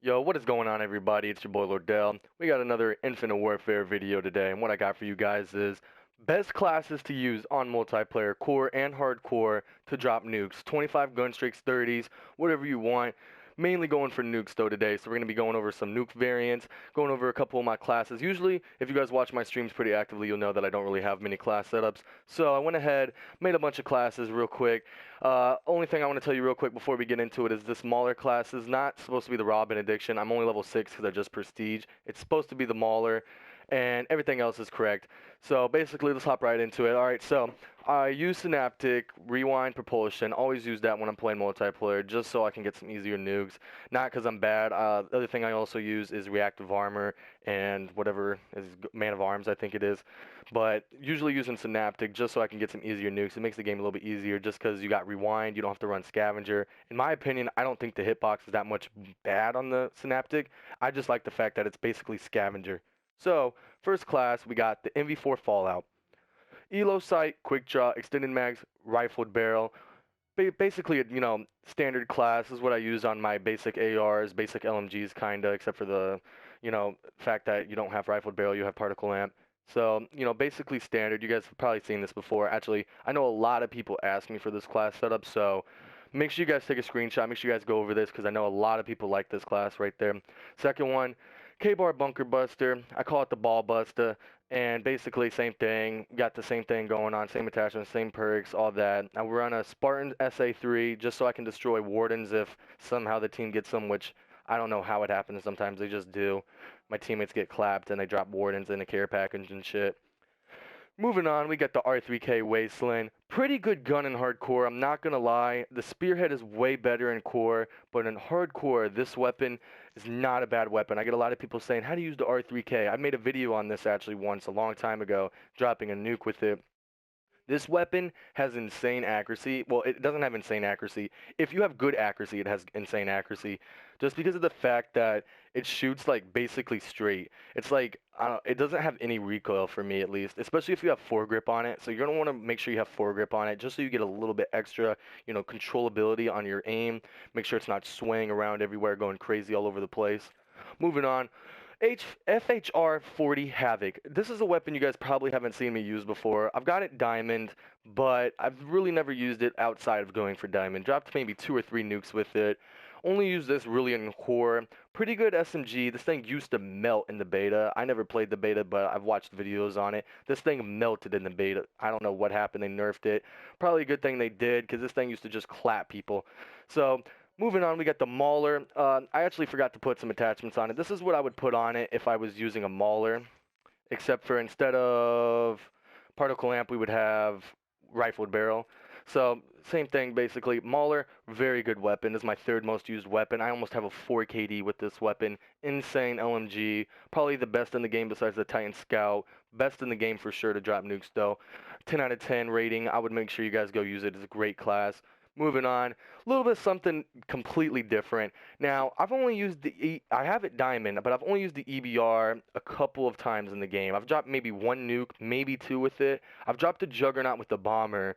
Yo, what is going on, everybody? It's your boy Lordell. We got another Infinite Warfare video today, and what I got for you guys is best classes to use on multiplayer, core and hardcore, to drop nukes. 25 gun streaks, 30s, whatever you want. Mainly going for nukes though today, so we're going to be going over some nuke variants, going over a couple of my classes. Usually, if you guys watch my streams pretty actively, you'll know that I don't really have many class setups. So I went ahead, made a bunch of classes real quick. Only thing I want to tell you real quick before we get into it is this Mauler class is not supposed to be the Raw Benediction. I'm only level 6 because I just prestige. It's supposed to be the Mauler, and everything else is correct. So basically, let's hop right into it. Alright, so I use Synaptic, Rewind, Propulsion. Always use that when I'm playing multiplayer, just so I can get some easier nukes. Not because I'm bad. The other thing I also use is Reactive Armor and whatever is Man of Arms, I think it is. But usually using Synaptic just so I can get some easier nukes. It makes the game a little bit easier just because you got Rewind, you don't have to run Scavenger. In my opinion, I don't think the hitbox is that much bad on the Synaptic. I just like the fact that it's basically Scavenger. So, first class, we got the MV4 Fallout. Elo sight, quick draw, extended mags, rifled barrel. Basically, standard class is what I use on my basic ARs, basic LMGs, kinda, except for the, fact that you don't have rifled barrel, you have particle lamp. So, basically standard. You guys have probably seen this before. Actually, I know a lot of people ask me for this class setup, so make sure you guys take a screenshot. Make sure you guys go over this because I know a lot of people like this class right there. Second one, K-Bar Bunker Buster. I call it the Ball Buster. And basically, same thing. Got the same thing going on, same attachments, same perks, all that. I run a Spartan SA3 just so I can destroy wardens if somehow the team gets them, which I don't know how it happens. Sometimes they just do. My teammates get clapped and they drop wardens in a care package and shit. Moving on, we got the R3K Wasteland. Pretty good gun in hardcore, I'm not gonna lie. The Spearhead is way better in core, but in hardcore, this weapon is not a bad weapon. I get a lot of people saying, how do you use the R3K? I made a video on this actually once, a long time ago, dropping a nuke with it. This weapon has insane accuracy. Well, it doesn't have insane accuracy. If you have good accuracy, it has insane accuracy. Just because of the fact that it shoots like basically straight. It's like I don't, it doesn't have any recoil for me at least, especially if you have foregrip on it. So you're gonna want to make sure you have foregrip on it, just so you get a little bit extra, controllability on your aim. Make sure it's not swaying around everywhere, going crazy all over the place. Moving on, FHR 40 Havoc. This is a weapon you guys probably haven't seen me use before. I've got it diamond, but I've really never used it outside of going for diamond. Dropped maybe 2 or 3 nukes with it. Only use this really in core. Pretty good SMG. This thing used to melt in the beta. I never played the beta, but I've watched videos on it. This thing melted in the beta. I don't know what happened. They nerfed it. Probably a good thing they did, because this thing used to just clap people. So moving on, we got the Mauler. I actually forgot to put some attachments on it. This is what I would put on it if I was using a Mauler, except for instead of particle lamp, we would have rifled barrel. So same thing basically. Mauler, very good weapon. This is my third most used weapon. I almost have a 4 KD with this weapon. Insane LMG. Probably the best in the game besides the Titan Scout. Best in the game for sure to drop nukes though. 10 out of 10 rating. I would make sure you guys go use it. It's a great class. Moving on, a little bit something completely different. Now, I've only used I have it diamond, but I've only used the EBR a couple of times in the game. I've dropped maybe 1 nuke, maybe 2 with it. I've dropped a Juggernaut with the bomber,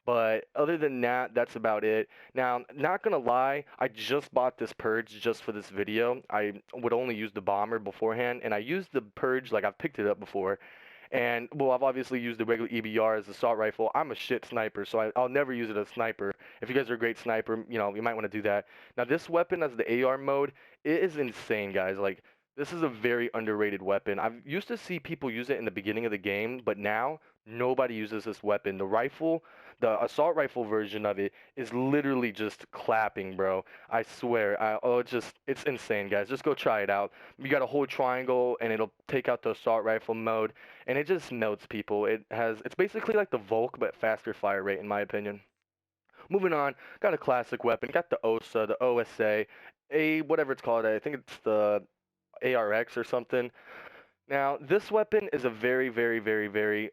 but other than that, that's about it. Now, not gonna lie, I just bought this purge just for this video. I would only use the bomber beforehand, and I used the purge like I've picked it up before. And well, I've obviously used the regular EBR as assault rifle. I'm a shit sniper, so I'll never use it as a sniper. If you guys are a great sniper, you might want to do that. Now, this weapon as the AR mode, it is insane, guys. Like, this is a very underrated weapon. I've used to see people use it in the beginning of the game, but now nobody uses this weapon. The rifle, the assault rifle version of it, is literally just clapping, bro. I swear. It's insane, guys. Just go try it out. You got to hold triangle, and it'll take out the assault rifle mode, and it just melts people. It's basically like the Volk, but faster fire rate, in my opinion. Moving on, got a classic weapon. Got the OSA, the OSA, whatever it's called. I think it's the ARX or something. Now, this weapon is a very, very, very, very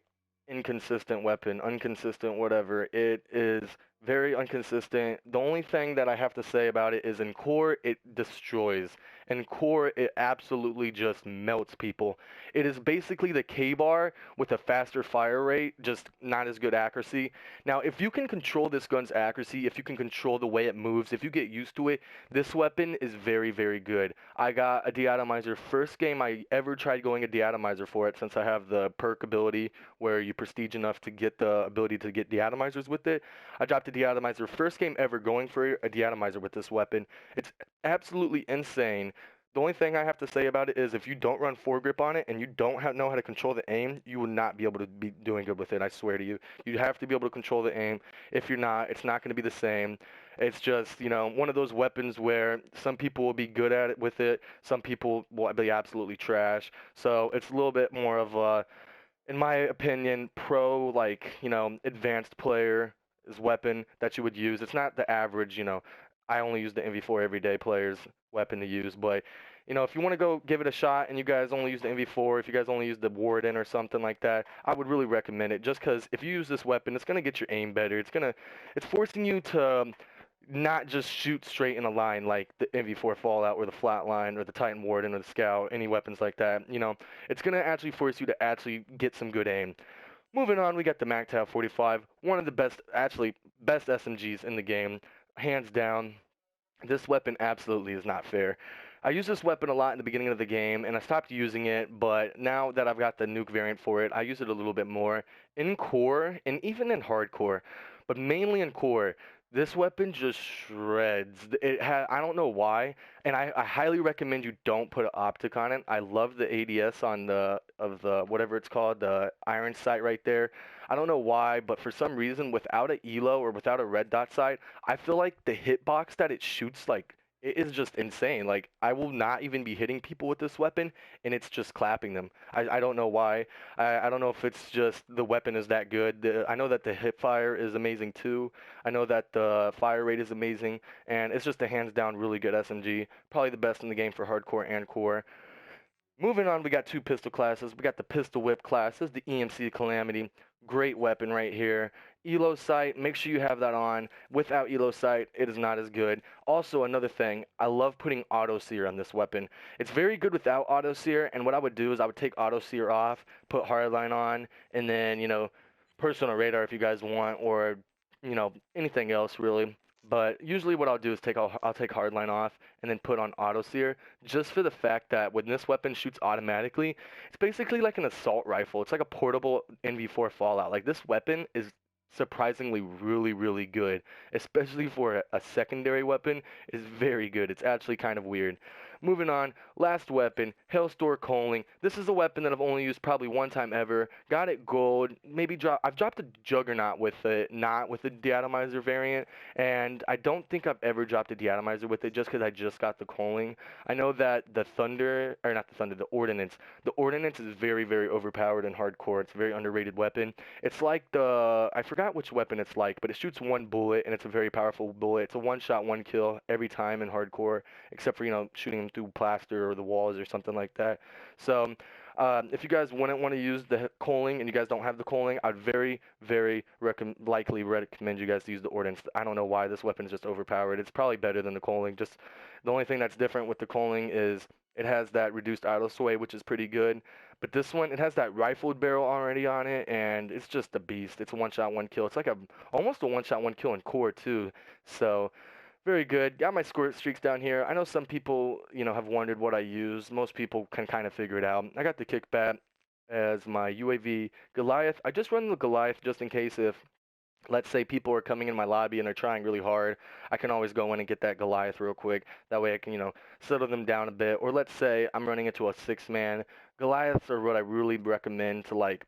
inconsistent weapon, inconsistent, whatever. It is Very inconsistent. The only thing that I have to say about it is in core, it destroys. In core, it absolutely just melts people. It is basically the K-bar with a faster fire rate, just not as good accuracy. Now, if you can control this gun's accuracy, if you can control the way it moves, if you get used to it, this weapon is very, very good. I got a deatomizer first game I ever tried going a deatomizer for it, since I have the perk ability where you prestige enough to get the ability to get deatomizers with it. I dropped a deatomizer. First game ever going for a deatomizer with this weapon. It's absolutely insane. The only thing I have to say about it is if you don't run foregrip on it and you don't know how to control the aim, you will not be able to be doing good with it, I swear to you. You have to be able to control the aim. If you're not, it's not going to be the same. It's just, one of those weapons where some people will be good at it with it, some people will be absolutely trash. So it's a little bit more of a, in my opinion, pro, like, advanced player is weapon that you would use. It's not the average, I only use the MV4 everyday player's weapon to use, but if you want to go give it a shot and you guys only use the MV4, if you guys only use the Warden or something like that, I would really recommend it just because if you use this weapon, it's going to get your aim better. It's forcing you to not just shoot straight in a line like the MV4 Fallout or the Flatline or the Titan Warden or the Scout, any weapons like that. It's going to actually force you to actually get some good aim. Moving on, we got the MacTav 45, one of the best, actually, best SMGs in the game, hands down. This weapon absolutely is not fair. I used this weapon a lot in the beginning of the game, and I stopped using it, but now that I've got the nuke variant for it, I use it a little bit more in core and even in hardcore, but mainly in core. This weapon just shreds. I don't know why, and I highly recommend you don't put an optic on it. I love the ADS on the whatever it's called, the iron sight right there. I don't know why, but for some reason, without a elo or without a red dot sight, I feel like the hitbox that it shoots, like, it is just insane. Like, I will not even be hitting people with this weapon, and it's just clapping them. I don't know why. I don't know if it's just the weapon is that good. I know that the hip fire is amazing too. I know that the fire rate is amazing, and it's just a hands down really good SMG. Probably the best in the game for hardcore and core. Moving on, we got two pistol classes. We got the pistol whip classes, the EMC Calamity. Great weapon right here. Elo sight, make sure you have that on. Without elo sight, it is not as good. Also, another thing, I love putting auto sear on this weapon. It's very good without auto sear, and what I would do is I would take auto sear off, put hardline on, and then, personal radar if you guys want, or, anything else really. But usually what I'll do is I'll take hardline off and then put on auto sear, just for the fact that when this weapon shoots automatically, it's basically like an assault rifle. It's like a portable NV4 Fallout. Like, this weapon is surprisingly really, really good, especially for a secondary weapon. It is very good. It's actually kind of weird. Moving on, last weapon, Hellstore Coaling. This is a weapon that I've only used probably one time ever. Got it gold. I've dropped a Juggernaut with it, not with the Deatomizer variant, and I don't think I've ever dropped a Deatomizer with it just because I just got the Coaling. I know that the Thunder, or not the Thunder, the Ordnance. The Ordnance is very, very overpowered in hardcore. It's a very underrated weapon. It's like I forgot which weapon it's like, but it shoots one bullet, and it's a very powerful bullet. It's a one-shot, one-kill every time in hardcore, except for, shooting them through plaster or the walls or something like that. So if you guys wouldn't want to use the coaling and you guys don't have the coaling, I'd very, very likely recommend you guys to use the Ordnance. I don't know why this weapon is just overpowered. It's probably better than the coaling. Just the only thing that's different with the coaling is it has that reduced auto sway, which is pretty good. But this one, it has that rifled barrel already on it, and it's just a beast. It's a one-shot, one-kill. It's like almost a one-shot, one-kill in core, too. So very good. Got my squirt streaks down here. I know some people, have wondered what I use. Most people can kind of figure it out. I got the kickback as my UAV Goliath. I just run the Goliath just in case if, let's say, people are coming in my lobby and they're trying really hard. I can always go in and get that Goliath real quick. That way I can, settle them down a bit. Or let's say I'm running into a six-man. Goliaths are what I really recommend to, like,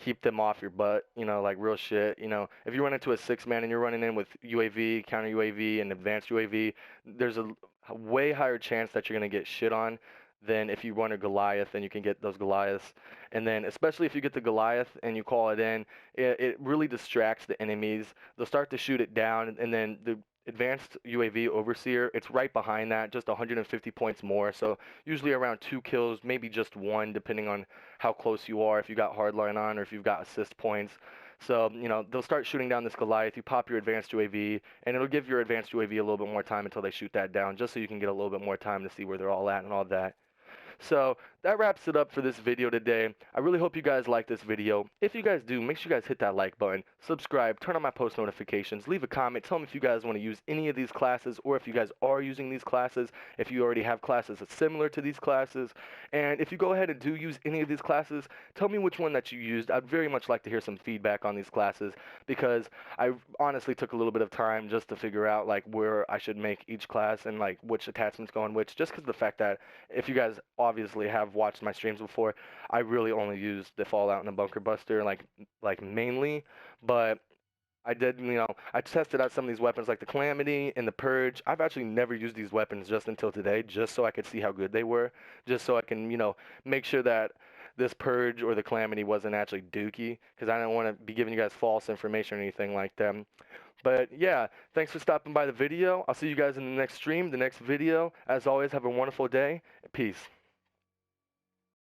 keep them off your butt, like real shit. If you run into a six-man and you're running in with UAV, counter UAV, and advanced UAV, there's a way higher chance that you're going to get shit on than if you run a Goliath and you can get those Goliaths. And then especially if you get the Goliath and you call it in, it really distracts the enemies. They'll start to shoot it down, and then the advanced UAV Overseer, it's right behind that, just 150 points more. So usually around 2 kills, maybe just 1, depending on how close you are, if you got hardline on or if you've got assist points. So, they'll start shooting down this Goliath. You pop your advanced UAV, and it'll give your advanced UAV a little bit more time until they shoot that down, just so you can get a little bit more time to see where they're all at and all that. So that wraps it up for this video today. I really hope you guys like this video. If you guys do, make sure you guys hit that like button, subscribe, turn on my post notifications, leave a comment, tell me if you guys want to use any of these classes or if you guys are using these classes, if you already have classes that's similar to these classes. And if you go ahead and do use any of these classes, tell me which one that you used. I'd very much like to hear some feedback on these classes because I honestly took a little bit of time just to figure out like where I should make each class and like which attachments go on which, just because of the fact that if you guys obviously have watched my streams before, I really only use the Fallout and the Bunker Buster like mainly, but I did, I tested out some of these weapons like the Calamity and the Purge. I've actually never used these weapons just until today, just so I could see how good they were, just so I can, make sure that this Purge or the Calamity wasn't actually dookie, because I don't want to be giving you guys false information or anything like that. But yeah, thanks for stopping by the video. I'll see you guys in the next stream, the next video. As always, have a wonderful day. Peace.